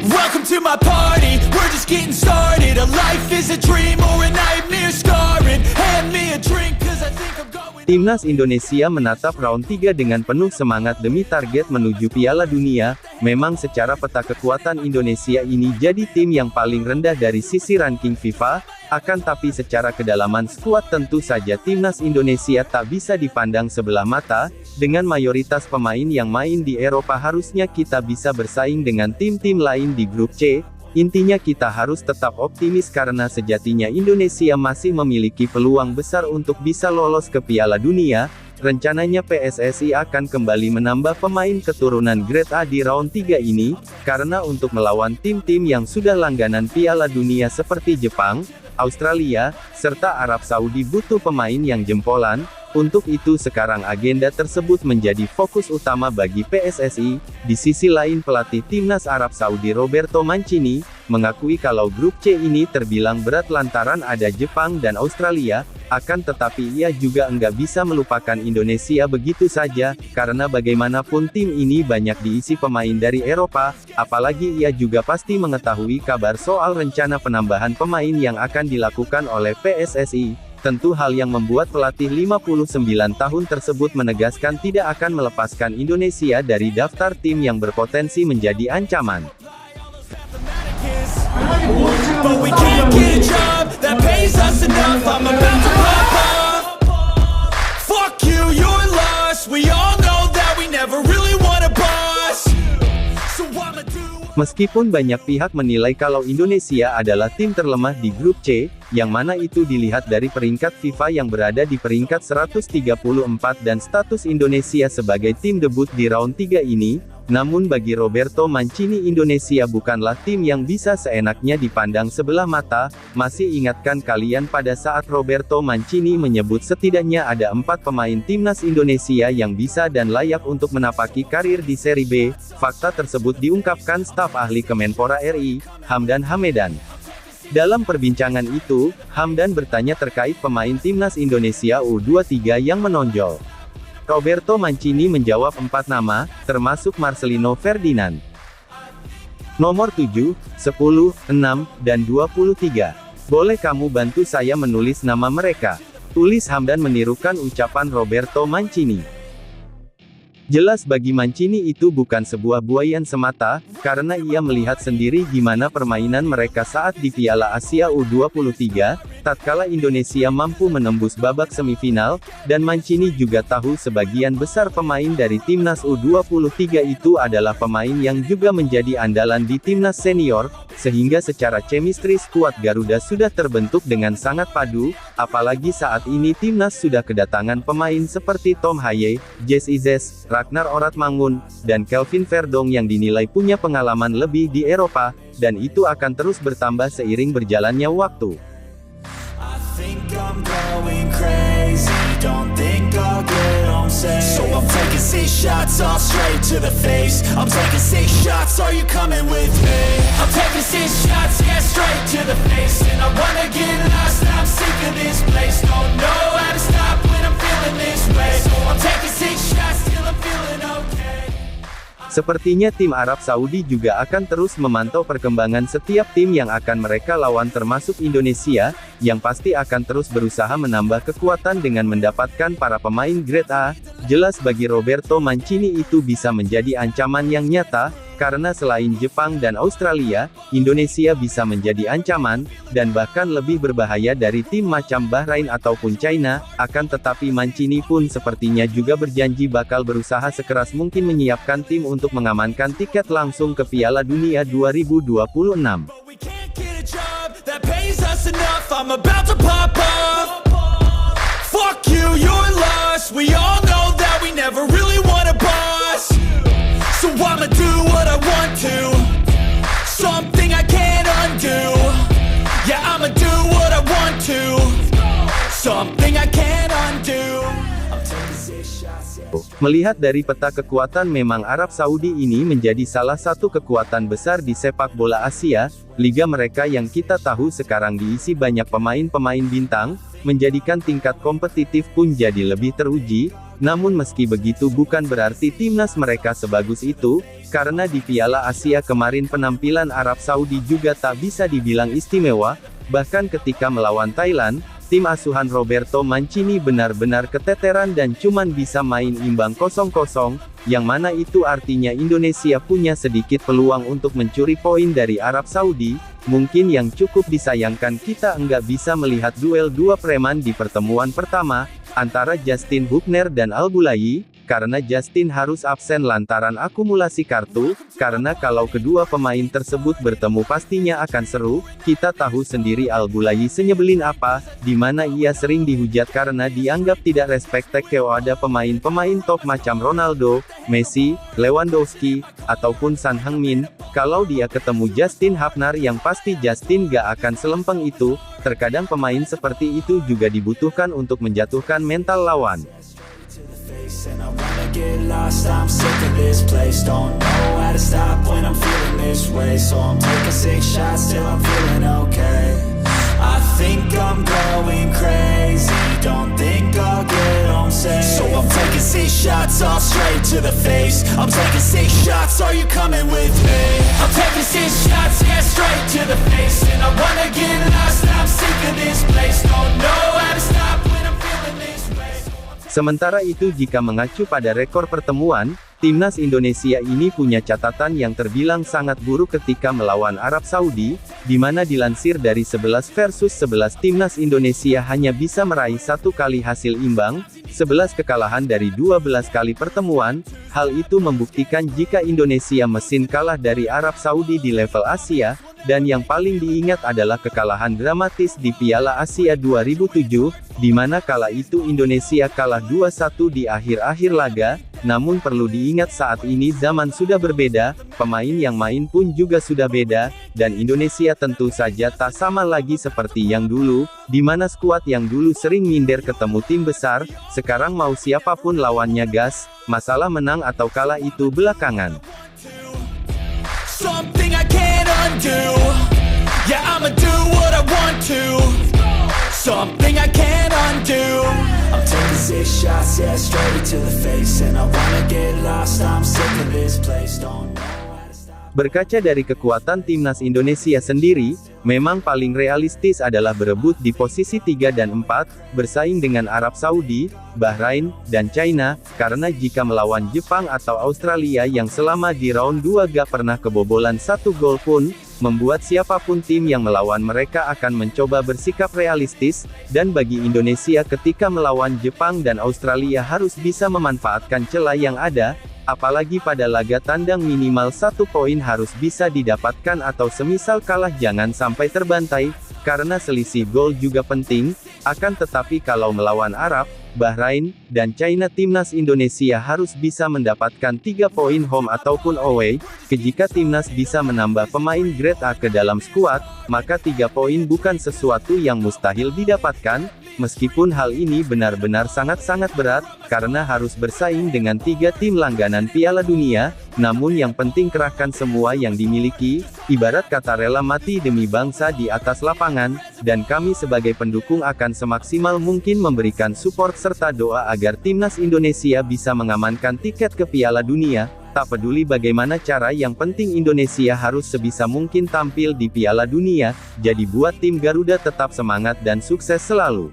Welcome to my party, we're just getting started. A life is a dream or a nightmare scarring. Hand me a drink cause I think I'm going. Timnas Indonesia menatap round 3 dengan penuh semangat demi target menuju Piala Dunia. Memang secara peta kekuatan Indonesia ini jadi tim yang paling rendah dari sisi ranking FIFA, akan tapi secara kedalaman skuad tentu saja Timnas Indonesia tak bisa dipandang sebelah mata. Dengan mayoritas pemain yang main di Eropa harusnya kita bisa bersaing dengan tim-tim lain di grup C. Intinya kita harus tetap optimis karena sejatinya Indonesia masih memiliki peluang besar untuk bisa lolos ke Piala Dunia. Rencananya PSSI akan kembali menambah pemain keturunan Grade A di round 3 ini, karena untuk melawan tim-tim yang sudah langganan Piala Dunia seperti Jepang, Australia, serta Arab Saudi butuh pemain yang jempolan. Untuk itu sekarang agenda tersebut menjadi fokus utama bagi PSSI. Di sisi lain pelatih Timnas Arab Saudi Roberto Mancini, mengakui kalau grup C ini terbilang berat lantaran ada Jepang dan Australia, akan tetapi ia juga enggak bisa melupakan Indonesia begitu saja, karena bagaimanapun tim ini banyak diisi pemain dari Eropa, apalagi ia juga pasti mengetahui kabar soal rencana penambahan pemain yang akan dilakukan oleh PSSI. Tentu hal yang membuat pelatih 59 tahun tersebut menegaskan tidak akan melepaskan Indonesia dari daftar tim yang berpotensi menjadi ancaman. But we can't get a job that pays us enough. I'm about to pop off. Fuck you, you're lost. We all know that we never really want a boss. So I'ma do. Meskipun banyak pihak menilai kalau Indonesia adalah tim terlemah di grup C, yang mana itu dilihat dari peringkat FIFA yang berada di peringkat 134 dan status Indonesia sebagai tim debut di round 3 ini, namun bagi Roberto Mancini Indonesia bukanlah tim yang bisa seenaknya dipandang sebelah mata. Masih ingatkan kalian pada saat Roberto Mancini menyebut setidaknya ada 4 pemain Timnas Indonesia yang bisa dan layak untuk menapaki karir di Seri B. Fakta tersebut diungkapkan staf ahli Kemenpora RI, Hamdan Hamedan. Dalam perbincangan itu, Hamdan bertanya terkait pemain Timnas Indonesia U23 yang menonjol. Roberto Mancini menjawab 4 nama, termasuk Marcelino Ferdinand. Nomor 7, 10, 6, dan 23. Boleh kamu bantu saya menulis nama mereka? Tulis Hamdan menirukan ucapan Roberto Mancini. Jelas bagi Mancini itu bukan sebuah buayan semata, karena ia melihat sendiri gimana permainan mereka saat di Piala Asia U23, tatkala Indonesia mampu menembus babak semifinal, dan Mancini juga tahu sebagian besar pemain dari Timnas U23 itu adalah pemain yang juga menjadi andalan di Timnas Senior, sehingga secara chemistry skuad Garuda sudah terbentuk dengan sangat padu, apalagi saat ini Timnas sudah kedatangan pemain seperti Tom Haye, Jesse Izes, Ragnar Oratmangun, dan Kelvin Verdong yang dinilai punya pengalaman lebih di Eropa, dan itu akan terus bertambah seiring berjalannya waktu. I think I'm going crazy. Don't think I'll get home safe. So I'm taking 6 shots all straight to the face. I'm taking 6 shots, are you coming with me? I'm taking 6 shots, yeah, straight to the face. And I wanna get lost, I'm sick of this place. Don't know how to stop when I'm feeling this way. So I'm taking 6 shots till I'm feeling okay. Sepertinya tim Arab Saudi juga akan terus memantau perkembangan setiap tim yang akan mereka lawan termasuk Indonesia, yang pasti akan terus berusaha menambah kekuatan dengan mendapatkan para pemain grade A. Jelas bagi Roberto Mancini itu bisa menjadi ancaman yang nyata, karena selain Jepang dan Australia, Indonesia bisa menjadi ancaman, dan bahkan lebih berbahaya dari tim macam Bahrain ataupun China. Akan tetapi Mancini pun sepertinya juga berjanji bakal berusaha sekeras mungkin menyiapkan tim untuk mengamankan tiket langsung ke Piala Dunia 2026. We can't get a job that pays us enough. I'm about to pop off. Fuck you, you're lost. We all know that we never really want a boss. So I'ma do what I want to. Something I can't undo. Yeah, I'ma do what I want to. Something I can't undo. I'm taking 6 shots, yeah. Melihat dari peta kekuatan memang Arab Saudi ini menjadi salah satu kekuatan besar di sepak bola Asia. Liga mereka yang kita tahu sekarang diisi banyak pemain-pemain bintang, menjadikan tingkat kompetitif pun jadi lebih teruji. Namun meski begitu bukan berarti timnas mereka sebagus itu, karena di Piala Asia kemarin penampilan Arab Saudi juga tak bisa dibilang istimewa, bahkan ketika melawan Thailand, tim asuhan Roberto Mancini benar-benar keteteran dan cuman bisa main imbang 0-0, yang mana itu artinya Indonesia punya sedikit peluang untuk mencuri poin dari Arab Saudi. Mungkin yang cukup disayangkan kita enggak bisa melihat duel dua preman di pertemuan pertama, antara Justin Hubner dan Al-Boulaye, karena Justin harus absen lantaran akumulasi kartu, karena kalau kedua pemain tersebut bertemu pastinya akan seru. Kita tahu sendiri Al-Boulaye senyebelin apa, di mana ia sering dihujat karena dianggap tidak respect kepada pemain-pemain top macam Ronaldo, Messi, Lewandowski, ataupun Son Heung-min. Kalau dia ketemu Justin Hubner yang pasti Justin gak akan selempeng itu. Terkadang pemain seperti itu juga dibutuhkan untuk menjatuhkan mental lawan. And I wanna get lost, I'm sick of this place. Don't know how to stop when I'm feeling this way. So I'm taking 6 shots till I'm feeling okay. I think I'm going crazy, don't think I'll get home safe. So I'm taking 6 shots all straight to the face. I'm taking 6 shots, are you coming with me? I'm taking 6 shots, yeah, straight to the face. And I wanna get lost, I'm sick of this place. Don't know how to stop when I'm feeling this way. Sementara itu jika mengacu pada rekor pertemuan, timnas Indonesia ini punya catatan yang terbilang sangat buruk ketika melawan Arab Saudi, di mana dilansir dari 11 versus 11 timnas Indonesia hanya bisa meraih 1 kali hasil imbang, 11 kekalahan dari 12 kali pertemuan. Hal itu membuktikan jika Indonesia mesin kalah dari Arab Saudi di level Asia, dan yang paling diingat adalah kekalahan dramatis di Piala Asia 2007, di mana kala itu Indonesia kalah 2-1 di akhir-akhir laga. Namun perlu diingat saat ini zaman sudah berbeda, pemain yang main pun juga sudah beda, dan Indonesia tentu saja tak sama lagi seperti yang dulu, di mana skuad yang dulu sering minder ketemu tim besar, sekarang mau siapapun lawannya gas, masalah menang atau kalah itu belakangan. Something I can't undo. Yeah, I'ma do what I want to. Something I can't undo. I'm taking 6 shots, yeah, straight to the face. And I wanna get lost, I'm sick of this place. Don't know how to stop. Berkaca dari kekuatan timnas Indonesia sendiri, memang paling realistis adalah berebut di posisi 3 dan 4, bersaing dengan Arab Saudi, Bahrain, dan China, karena jika melawan Jepang atau Australia yang selama di round 2 gak pernah kebobolan 1 gol pun, membuat siapapun tim yang melawan mereka akan mencoba bersikap realistis, dan bagi Indonesia ketika melawan Jepang dan Australia harus bisa memanfaatkan celah yang ada, apalagi pada laga tandang minimal 1 poin harus bisa didapatkan atau semisal kalah jangan sampai terbantai, karena selisih gol juga penting. Akan tetapi kalau melawan Arab, Bahrain, dan China timnas Indonesia harus bisa mendapatkan 3 poin home ataupun away. Jika timnas bisa menambah pemain grade A ke dalam skuad, maka 3 poin bukan sesuatu yang mustahil didapatkan, meskipun hal ini benar-benar sangat-sangat berat, karena harus bersaing dengan 3 tim langganan Piala Dunia. Namun yang penting kerahkan semua yang dimiliki, ibarat kata rela mati demi bangsa di atas lapangan, dan kami sebagai pendukung akan semaksimal mungkin memberikan support serta doa agar timnas Indonesia bisa mengamankan tiket ke Piala Dunia. Tak peduli bagaimana cara, yang penting Indonesia harus sebisa mungkin tampil di Piala Dunia. Jadi buat tim Garuda tetap semangat dan sukses selalu.